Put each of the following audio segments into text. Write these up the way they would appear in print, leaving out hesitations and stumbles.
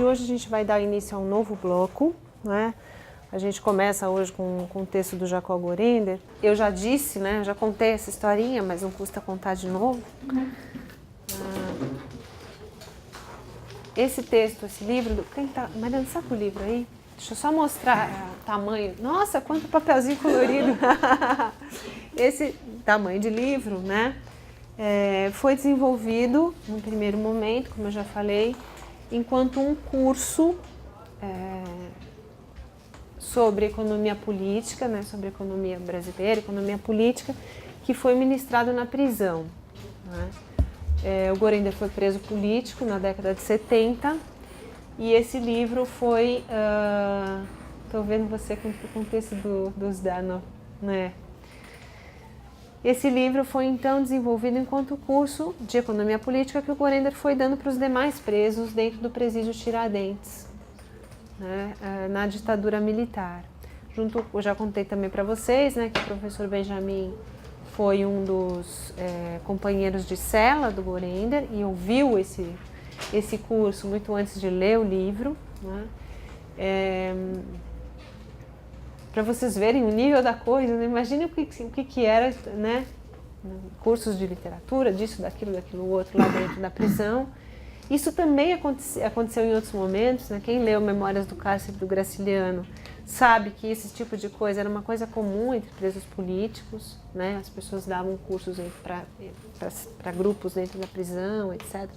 hoje a gente vai dar início a um novo bloco, né? A gente começa hoje com o texto do Jacob Gorender. Eu já disse, né? Já contei essa historinha, mas não custa contar de novo. Esse texto, esse livro... Mariana, saca o livro aí? Deixa eu só mostrar o tamanho. Nossa, quanto papelzinho colorido! Esse tamanho de livro, né? Foi desenvolvido, no primeiro momento, como eu já falei, enquanto um curso sobre economia política, né? Sobre economia brasileira, economia política, que foi ministrado na prisão, né? O Gorender foi preso político na década de 70 e esse livro foi... Estou vendo você com o texto do Zdanov, né? Esse livro foi então desenvolvido enquanto curso de economia política que o Gorender foi dando para os demais presos dentro do presídio Tiradentes, né? Na ditadura militar. Eu já contei também para vocês, né, que o professor Benjamin foi um dos companheiros de cela do Gorender e ouviu esse curso muito antes de ler o livro, né? Para vocês verem o nível da coisa, né? Imagine o que era, né? Cursos de literatura, disso, daquilo, outro lá dentro da prisão. Isso também aconteceu em outros momentos, né? Quem leu Memórias do Cárcere do Graciliano sabe que esse tipo de coisa era uma coisa comum entre presos políticos, né? As pessoas davam cursos para grupos dentro da prisão, etc.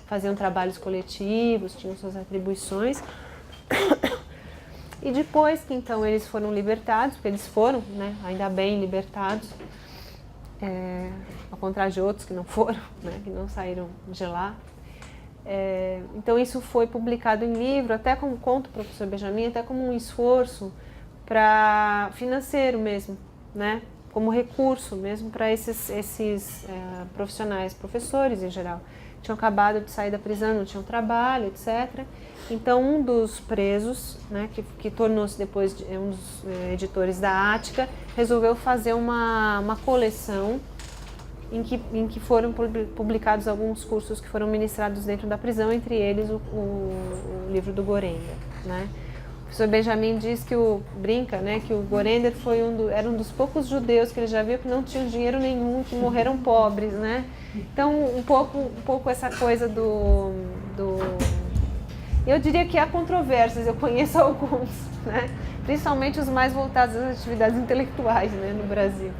Faziam trabalhos coletivos, tinham suas atribuições. E depois que então eles foram libertados, porque eles foram, né, ainda bem libertados, ao contrário de outros que não foram, né, que não saíram de lá. Então isso foi publicado em livro, até como conta o professor Benjamin, até como um esforço para financeiro mesmo, né, como recurso mesmo para esses profissionais, professores em geral. Tinham acabado de sair da prisão, não tinham trabalho, etc. Então um dos presos, né, que tornou-se depois um dos editores da Ática, resolveu fazer uma coleção em que foram publicados alguns cursos que foram ministrados dentro da prisão, entre eles o livro do Gorender, né? O professor Benjamin diz brinca, né, que o Gorender era um dos poucos judeus que ele já viu que não tinham dinheiro nenhum, que morreram pobres, né? Então um pouco essa coisa eu diria que há controvérsias, eu conheço alguns, né? Principalmente os mais voltados às atividades intelectuais, né, no Brasil.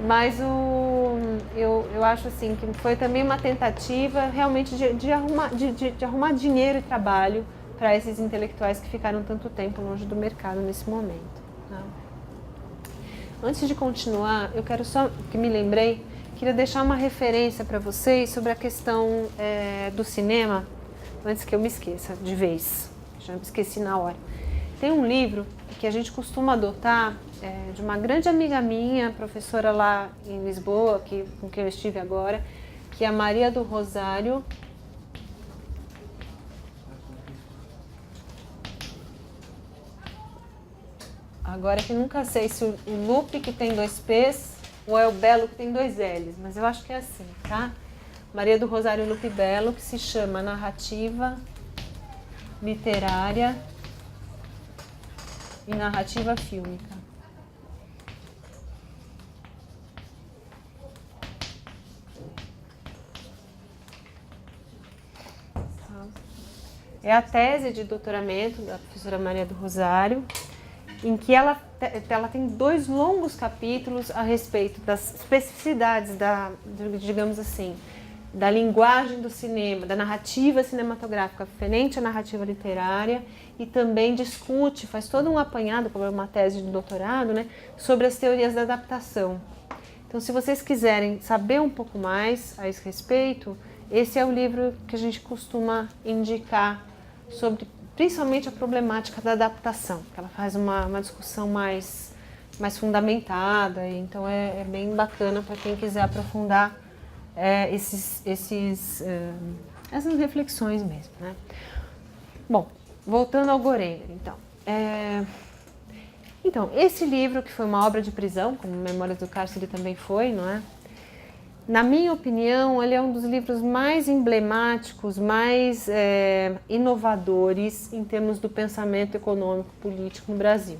Mas eu acho assim que foi também uma tentativa realmente de arrumar dinheiro e trabalho para esses intelectuais que ficaram tanto tempo longe do mercado nesse momento, né? Antes de continuar, eu quero só, que me lembrei, queria deixar uma referência para vocês sobre a questão do cinema, antes que eu me esqueça de vez, já me esqueci na hora. Tem um livro que a gente costuma adotar, de uma grande amiga minha, professora lá em Lisboa, com quem eu estive agora, que é a Maria do Rosário. Agora que nunca sei se o Lupe que tem 2 P's ou é o Belo que tem 2 L's, mas eu acho que é assim, tá? Maria do Rosário Lupe Belo, que se chama Narrativa Literária e Narrativa Fílmica. É a tese de doutoramento da professora Maria do Rosário, em que ela tem 2 longos capítulos a respeito das especificidades digamos assim, da linguagem do cinema, da narrativa cinematográfica diferente à narrativa literária, e também discute, faz todo um apanhado, como é uma tese de doutorado, né, sobre as teorias da adaptação. Então, se vocês quiserem saber um pouco mais a esse respeito, esse é o livro que a gente costuma indicar sobre, principalmente, a problemática da adaptação. Ela faz uma discussão mais fundamentada, então é bem bacana para quem quiser aprofundar essas reflexões mesmo, né? Bom, voltando ao Gorender, então. Então, esse livro, que foi uma obra de prisão, como Memórias do Cárcere também foi, não é? Na minha opinião, ele é um dos livros mais emblemáticos, mais inovadores em termos do pensamento econômico político no Brasil.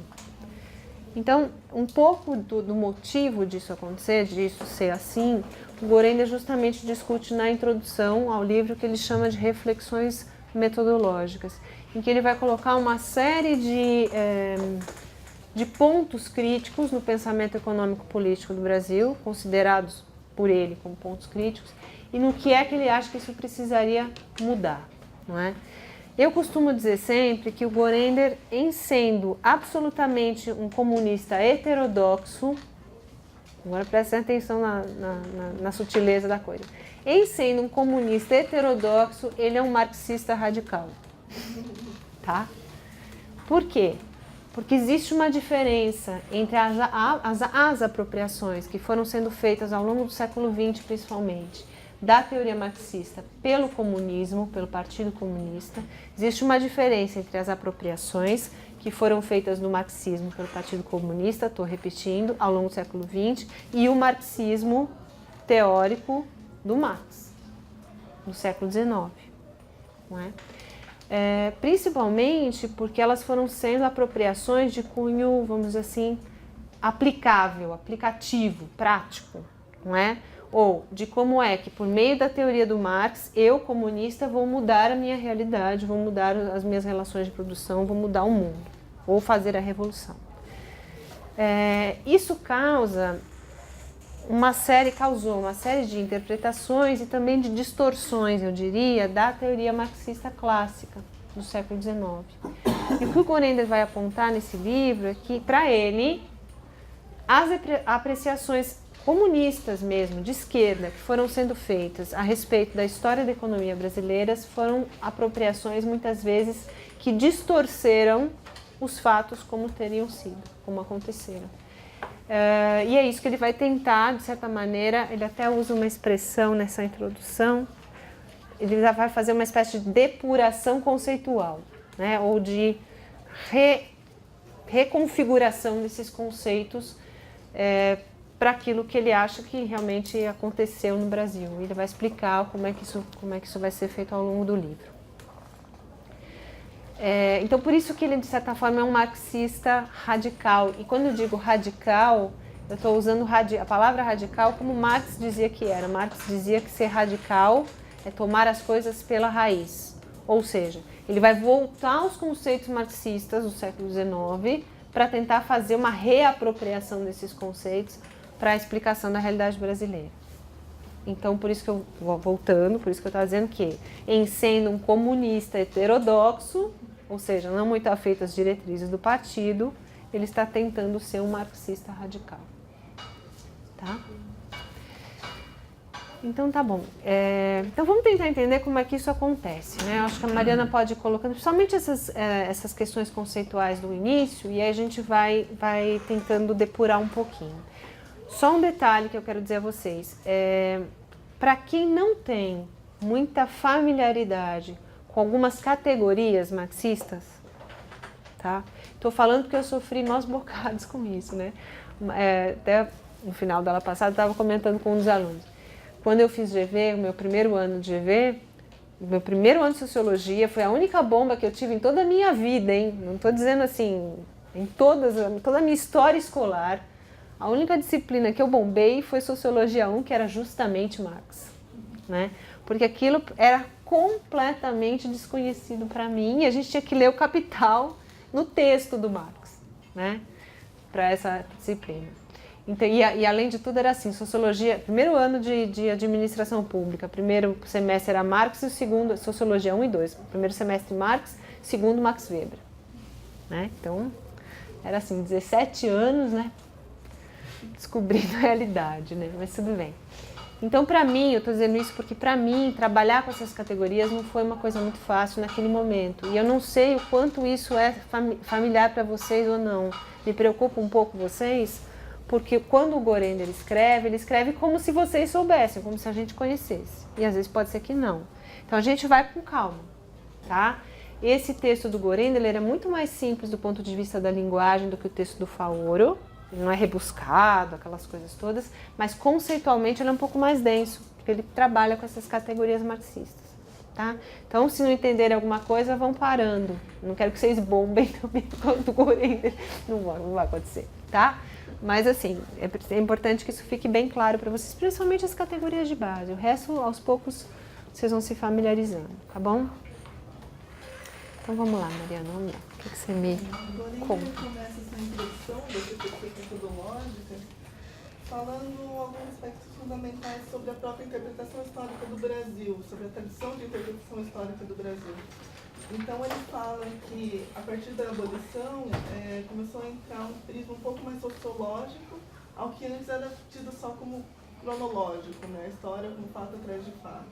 Então, um pouco do motivo disso acontecer, disso ser assim, o Gorender justamente discute na introdução ao livro que ele chama de reflexões metodológicas, em que ele vai colocar uma série de pontos críticos no pensamento econômico político do Brasil, considerados por ele como pontos críticos, e no que é que ele acha que isso precisaria mudar, não é? Eu costumo dizer sempre que o Gorender, em sendo absolutamente um comunista heterodoxo, agora prestem atenção na sutileza da coisa, em sendo um comunista heterodoxo, ele é um marxista radical, tá? Por quê? Porque existe uma diferença entre as apropriações que foram sendo feitas ao longo do século XX, principalmente, da teoria marxista pelo comunismo, pelo Partido Comunista. Existe uma diferença entre as apropriações que foram feitas no marxismo pelo Partido Comunista, estou repetindo, ao longo do século XX, e o marxismo teórico do Marx, no século XIX, não é? Principalmente porque elas foram sendo apropriações de cunho, vamos dizer assim, aplicável, aplicativo, prático, não é? Ou de como é que, por meio da teoria do Marx, eu, comunista, vou mudar a minha realidade, vou mudar as minhas relações de produção, vou mudar o mundo, ou fazer a revolução. Isso causou uma série de interpretações e também de distorções, eu diria, da teoria marxista clássica do século XIX. E o que o Gorender vai apontar nesse livro é que, para ele, as apreciações comunistas mesmo, de esquerda, que foram sendo feitas a respeito da história da economia brasileira, foram apropriações, muitas vezes, que distorceram os fatos como teriam sido, como aconteceram. E é isso que ele vai tentar, de certa maneira, ele até usa uma expressão nessa introdução, ele já vai fazer uma espécie de depuração conceitual, né, ou de reconfiguração desses conceitos para aquilo que ele acha que realmente aconteceu no Brasil. Ele vai explicar como é que isso vai ser feito ao longo do livro. Então, por isso que ele, de certa forma, é um marxista radical. E quando eu digo radical, eu estou usando a palavra radical como Marx dizia que era. Marx dizia que ser radical é tomar as coisas pela raiz. Ou seja, ele vai voltar aos conceitos marxistas do século XIX para tentar fazer uma reapropriação desses conceitos para a explicação da realidade brasileira. Então, por isso que eu vou voltando, por isso que eu estou dizendo que, em sendo um comunista heterodoxo, ou seja, não muito afeito às diretrizes do partido, ele está tentando ser um marxista radical. Tá? Então, tá bom. Então, vamos tentar entender como é que isso acontece, né? Eu acho que a Mariana pode ir colocando, principalmente essas questões conceituais do início, e aí a gente vai tentando depurar um pouquinho. Só um detalhe que eu quero dizer a vocês. Para quem não tem muita familiaridade com algumas categorias marxistas, tá? Estou falando porque eu sofri maus bocados com isso, né? Até no final da aula passada, eu estava comentando com um dos alunos. Quando eu fiz GV, o meu primeiro ano de GV, o meu primeiro ano de Sociologia, foi a única bomba que eu tive em toda a minha vida, hein? Não estou dizendo assim, em toda a minha história escolar, a única disciplina que eu bombei foi Sociologia 1, que era justamente Marx, né? Porque aquilo era completamente desconhecido para mim e a gente tinha que ler o Capital no texto do Marx, né? Para essa disciplina. Então, e além de tudo era assim, Sociologia, primeiro ano de Administração Pública, primeiro semestre era Marx e o segundo, Sociologia 1 e 2, primeiro semestre Marx, segundo Max Weber, né? Então, era assim, 17 anos, né? Descobrindo a realidade, né? Mas tudo bem. Então, para mim, eu estou dizendo isso porque para mim, trabalhar com essas categorias não foi uma coisa muito fácil naquele momento. E eu não sei o quanto isso é familiar para vocês ou não. Me preocupa um pouco vocês, porque quando o Gorender ele escreve como se vocês soubessem, como se a gente conhecesse. E às vezes pode ser que não. Então, a gente vai com calma, tá? Esse texto do Gorender, ele era muito mais simples do ponto de vista da linguagem do que o texto do Faoro, Ele não é rebuscado, aquelas coisas todas, mas conceitualmente ele é um pouco mais denso, porque ele trabalha com essas categorias marxistas, tá? Então, se não entenderem alguma coisa, vão parando. Não quero que vocês bombem também quanto o Gorender. Não vai acontecer, tá? Mas, assim, é importante que isso fique bem claro para vocês, principalmente as categorias de base. O resto, aos poucos, vocês vão se familiarizando, tá bom? Então, vamos lá, Mariana, vamos lá. O que você me conta? Começa essa introdução da perspectiva metodológica falando alguns aspectos fundamentais sobre a própria interpretação histórica do Brasil, sobre a tradição de interpretação histórica do Brasil. Então ele fala que, a partir da abolição, começou a entrar um prisma um pouco mais sociológico, ao que antes era tido só como cronológico, né? A história como fato atrás de fato.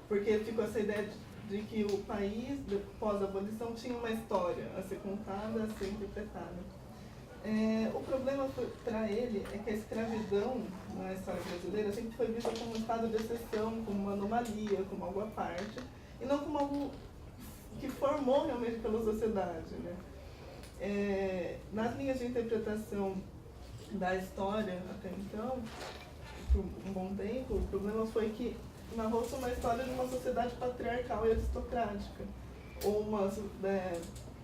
Porque ficou essa ideia de que o país, após a abolição, tinha uma história a ser contada, a ser interpretada. O problema para ele é que a escravidão na história brasileira sempre foi vista como um estado de exceção, como uma anomalia, como algo à parte, e não como algo que formou realmente pela sociedade, né? Nas linhas de interpretação da história até então, por um bom tempo, o problema foi que narrou-se uma história de uma sociedade patriarcal e aristocrática. Ou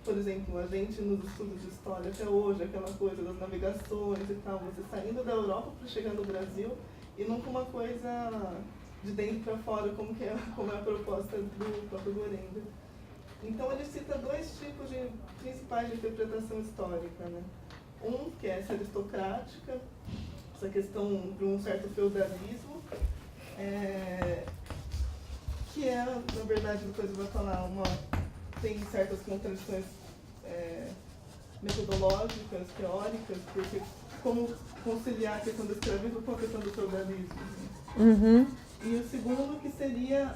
por exemplo, a gente nos estudos de história até hoje, aquela coisa das navegações e tal, você saindo da Europa para chegar no Brasil e não com uma coisa de dentro para fora, como é a proposta do próprio Gorender. Então ele cita dois tipos principais de interpretação histórica, né? Um, que é essa aristocrática, essa questão de um certo feudalismo, que na verdade, depois eu vou falar, tem certas contradições metodológicas, teóricas, porque como conciliar a questão do escravismo com a questão do feudalismo. Né? Uhum. E o segundo, que seria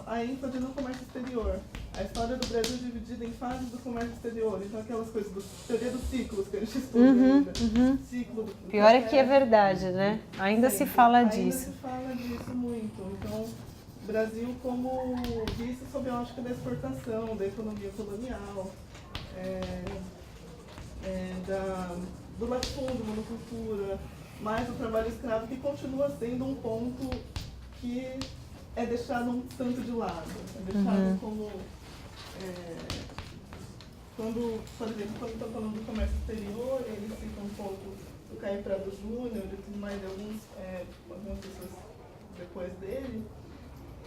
a ênfase no comércio exterior. A história do Brasil é dividida em fases do comércio exterior. Então, aquelas coisas, teoria dos ciclos que a gente estuda ainda. Ciclo do Pior é que é verdade, né? Ainda se fala disso. Ainda se fala disso muito. Então, o Brasil como visto sob a ótica da exportação, da economia colonial, do latifúndio, monocultura, mais o trabalho escravo, que continua sendo um ponto que é deixado um tanto de lado. É deixado como... por exemplo, quando está falando do comércio exterior, ele cita um pouco do Caio Prado Júnior e tudo mais, de algumas pessoas depois dele,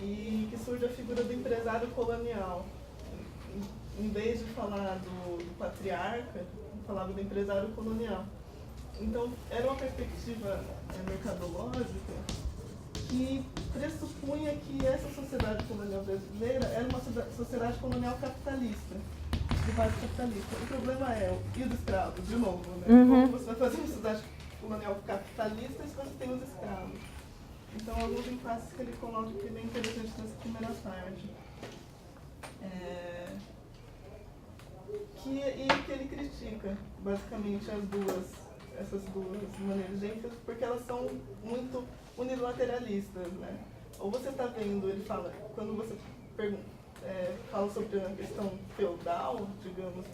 e que surge a figura do empresário colonial. Em vez de falar do patriarca, falava do empresário colonial. Então, era uma perspectiva mercadológica que pressupunha que essa sociedade colonial brasileira era uma sociedade colonial capitalista, de base capitalista. O problema e os escravos, de novo, né? Como você vai fazer uma sociedade colonial capitalista se você tem os escravos? Então, alguns impasses que ele coloca que é bem interessante nessa primeira parte. Que ele critica, basicamente, essas duas maneiras de ênfase, porque elas são muito unilateralistas, né? Ou você está vendo, ele fala, quando você fala sobre a questão feudal, digamos,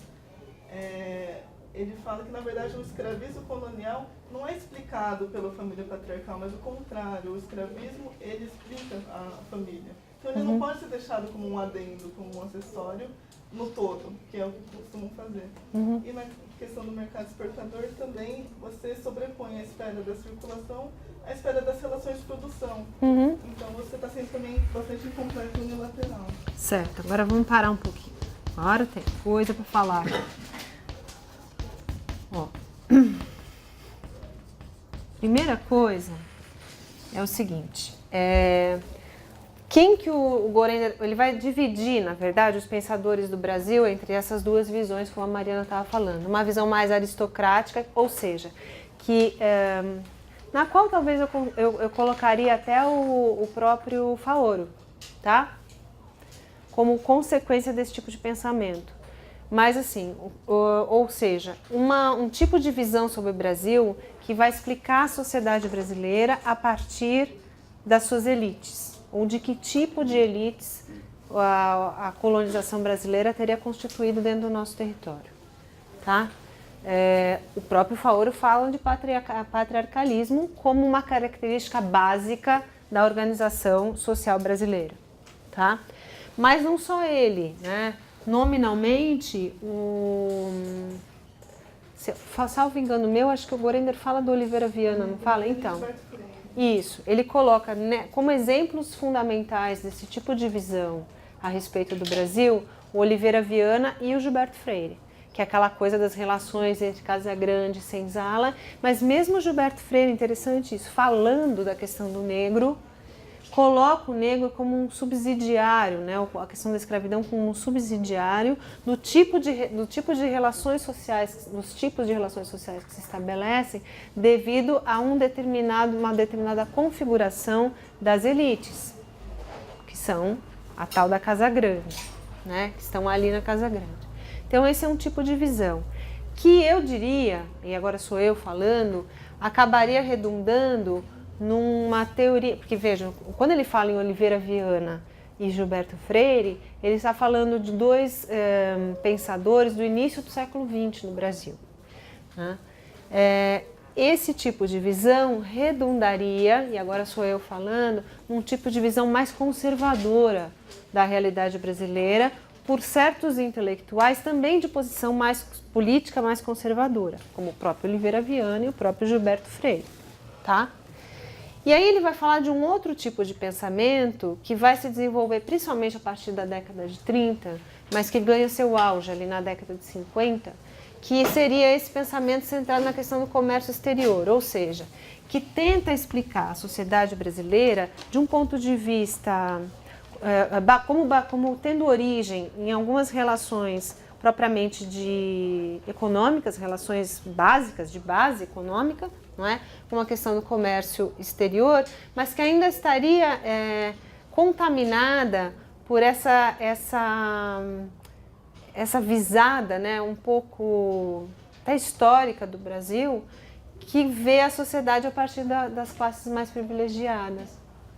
ele fala que, na verdade, o escravismo colonial não é explicado pela família patriarcal, mas o contrário, o escravismo, ele explica a família. Então, ele não pode ser deixado como um adendo, como um acessório no todo, que é o que costumam fazer. E na questão do mercado exportador também, você sobrepõe a esfera da circulação à esfera das relações de produção. Então, você está sendo também bastante incompleto e unilateral. Certo, agora vamos parar um pouquinho. Agora tem coisa para falar. Ó. Primeira coisa é o seguinte, quem que o Gorender, ele vai dividir, na verdade, os pensadores do Brasil entre essas duas visões, como a Mariana estava falando. Uma visão mais aristocrática, ou seja, na qual talvez eu colocaria até o próprio Faoro, tá? Como consequência desse tipo de pensamento. Mas assim, ou seja, um tipo de visão sobre o Brasil que vai explicar a sociedade brasileira a partir das suas elites, ou de que tipo de elites a colonização brasileira teria constituído dentro do nosso território, tá? O próprio Faoro fala de patriarcalismo como uma característica básica da organização social brasileira, tá? Mas não só ele, né? Nominalmente, salvo engano meu, acho que o Gorender fala do Oliveira Viana, não fala? Então, isso, ele coloca, né, como exemplos fundamentais desse tipo de visão a respeito do Brasil, o Oliveira Viana e o Gilberto Freire, que é aquela coisa das relações entre Casa Grande e Senzala, mas mesmo o Gilberto Freire, interessante isso, falando da questão do negro, coloca o negro como um subsidiário, né, a questão da escravidão como um subsidiário do tipo de relações sociais, dos tipos de relações sociais que se estabelecem devido a uma determinada configuração das elites, que são a tal da Casa Grande, né, que estão ali na Casa Grande. Então esse é um tipo de visão que eu diria, e agora sou eu falando, acabaria redundando numa teoria, porque vejam, quando ele fala em Oliveira Viana e Gilberto Freire, ele está falando de dois pensadores do início do século XX no Brasil, né? Esse tipo de visão redundaria, e agora sou eu falando, num tipo de visão mais conservadora da realidade brasileira, por certos intelectuais também de posição mais política, mais conservadora, como o próprio Oliveira Viana e o próprio Gilberto Freire, tá? E aí ele vai falar de um outro tipo de pensamento que vai se desenvolver principalmente a partir da década de 30, mas que ganha seu auge ali na década de 50, que seria esse pensamento centrado na questão do comércio exterior, ou seja, que tenta explicar a sociedade brasileira de um ponto de vista como tendo origem em algumas relações propriamente econômicas, relações básicas, de base econômica, não é? Com a questão do comércio exterior, mas que ainda estaria contaminada por essa visada, né, um pouco até histórica do Brasil, que vê a sociedade a partir das classes mais privilegiadas,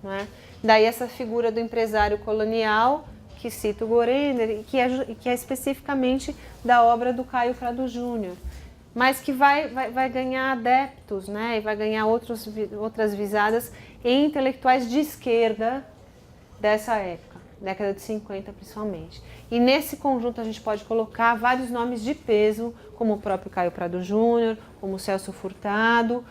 não é? Daí essa figura do empresário colonial, que cita o Gorender, e que é especificamente da obra do Caio Prado Júnior, mas que vai ganhar adeptos, né, e vai ganhar outras visadas em intelectuais de esquerda dessa época, década de 50 principalmente. E nesse conjunto a gente pode colocar vários nomes de peso, como o próprio Caio Prado Júnior, como o Celso Furtado,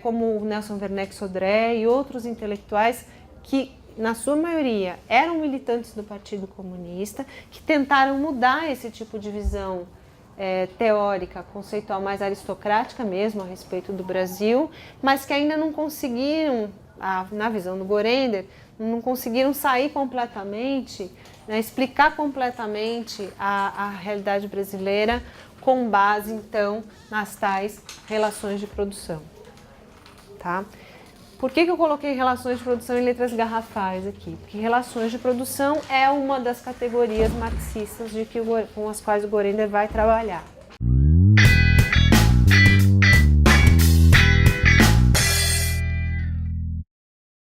como o Nelson Werneck Sodré e outros intelectuais que, na sua maioria, eram militantes do Partido Comunista, que tentaram mudar esse tipo de visão teórica, conceitual, mais aristocrática mesmo a respeito do Brasil, mas que ainda não conseguiram, na visão do Gorender, não conseguiram sair completamente, né, explicar completamente a realidade brasileira com base, então, nas tais relações de produção. Tá? Por que eu coloquei relações de produção em letras garrafais aqui? Porque relações de produção é uma das categorias marxistas com as quais o Gorender vai trabalhar.